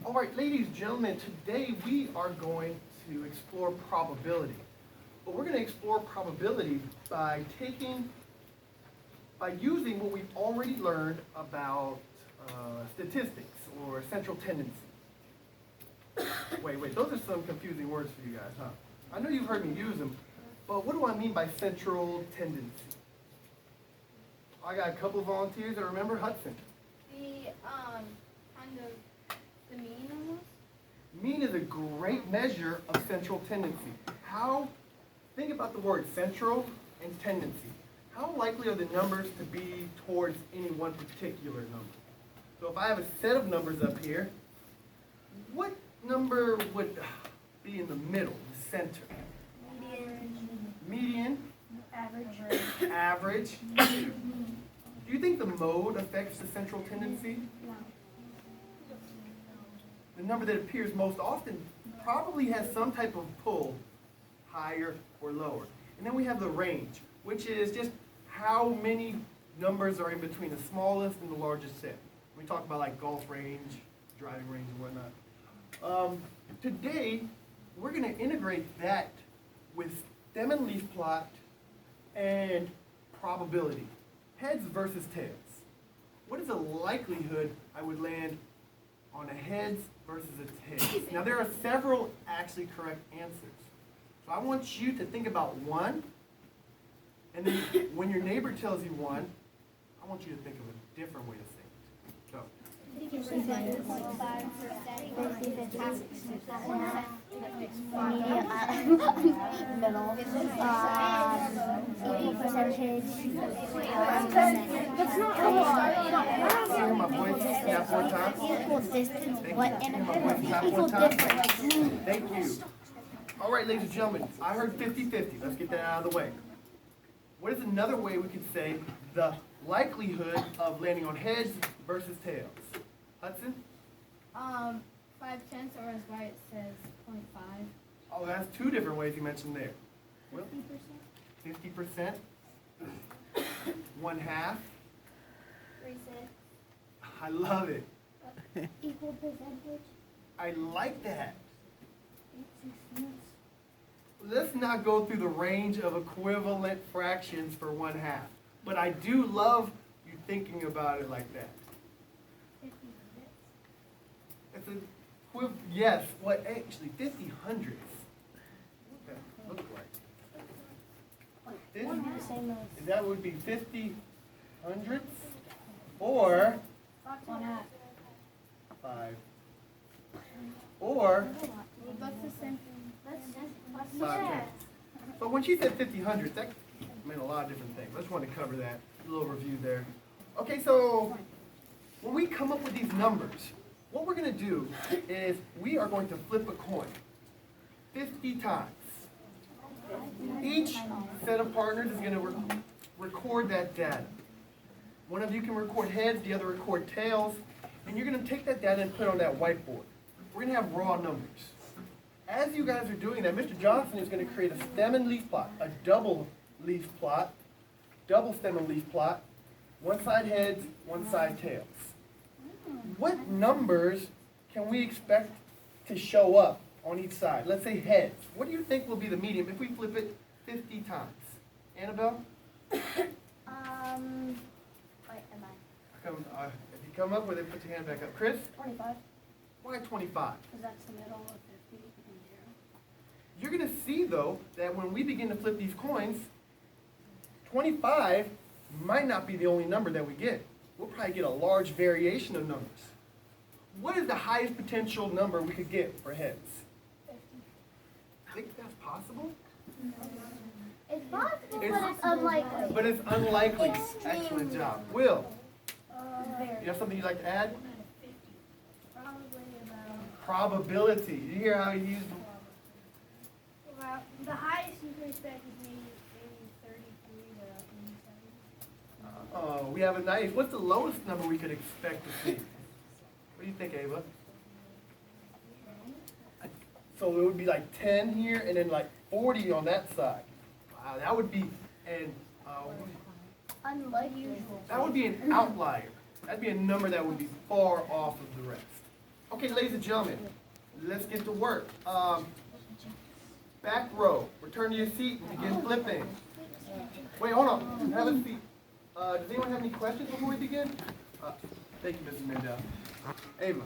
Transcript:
All right, ladies and gentlemen, today we are going to explore probability. But we're going to explore probability by using what we've already learned about statistics or central tendency. Wait, those are some confusing words for you guys, huh? I know you've heard me use them, but what do I mean by central tendency? I got a couple of volunteers that remember. Hudson. Kind of the mean almost. Mean is a great measure of central tendency. Think about the word central and tendency. How likely are the numbers to be towards any one particular number? So if I have a set of numbers up here, what number would be in the middle, the center? Median. Average. Do you think the mode affects the central tendency? No. The number that appears most often probably has some type of pull, higher or lower. And then we have the range, which is just how many numbers are in between the smallest and the largest set. We talk about like golf range, driving range, and whatnot. Today, we're going to integrate that with stem and leaf plot and probability. Heads versus tails. What is the likelihood I would land on a heads versus a tails? Now there are several actually correct answers. So I want you to think about one, and then when your neighbor tells you one, I want you to think of a different way to say it. So. Equal percentage. That's not Hear my voice tap one time. Equal distance. What? Hear my voice tap Equal one time. difference. Thank you. All right, ladies and gentlemen, I heard 50-50. Let's get that out of the way. What is another way we could say the likelihood of landing on heads versus tails? Hudson? 5/10, or as Wyatt says, 0.5. Oh, that's two different ways you mentioned there. 50%. 50%. 1/2. 3/6. I love it. Equal percentage. I like that. Let's not go through the range of equivalent fractions for 1/2. But I do love you thinking about it like that. 50 It's a yes, what actually 50 hundredths. Okay, look like. 50, that would be 50 hundredths or 5. Or That's the same. 5 tenths. So when she said 50 hundredths, that meant a lot of different things. I just wanted to cover that. A little review there. Okay, so when we come up with these numbers, what we're going to do is we are going to flip a coin 50 times. Each set of partners is going to record that data. One of you can record heads, the other record tails, and you're going to take that data and put it on that whiteboard. We're going to have raw numbers. As you guys are doing that, Mr. Johnson is going to create a stem and leaf plot, a double leaf plot, double stem and leaf plot, one side heads, one side tails. What numbers can we expect to show up on each side? Let's say heads. What do you think will be the median if we flip it 50 times? Annabelle? Wait, am I? If you come up with it, put your hand back up. Chris? 25. Why 25? Because that's the middle of 50 and 0. You're going to see, though, that when we begin to flip these coins, 25 might not be the only number that we get. We'll probably get a large variation of numbers. What is the highest potential number we could get for heads? 50. Think that's possible? It's possible, but it's unlikely. But it's unlikely. Excellent job. Will, Very. you have something you'd like to add? Probably about. Probability. You hear how he used Well, the highest you can expect is maybe 33 to 87. we have a nice. What's the lowest number we could expect to see? What do you think, Ava? So it would be like 10 here and then like 40 on that side. Wow, that would be Unusual. that would be an outlier. That'd be a number that would be far off of the rest. Okay, ladies and gentlemen, let's get to work. Back row, return to your seat and begin flipping. Wait, hold on. Have a seat. Does anyone have any questions before we begin? Thank you, Mrs. Mandel. Ava.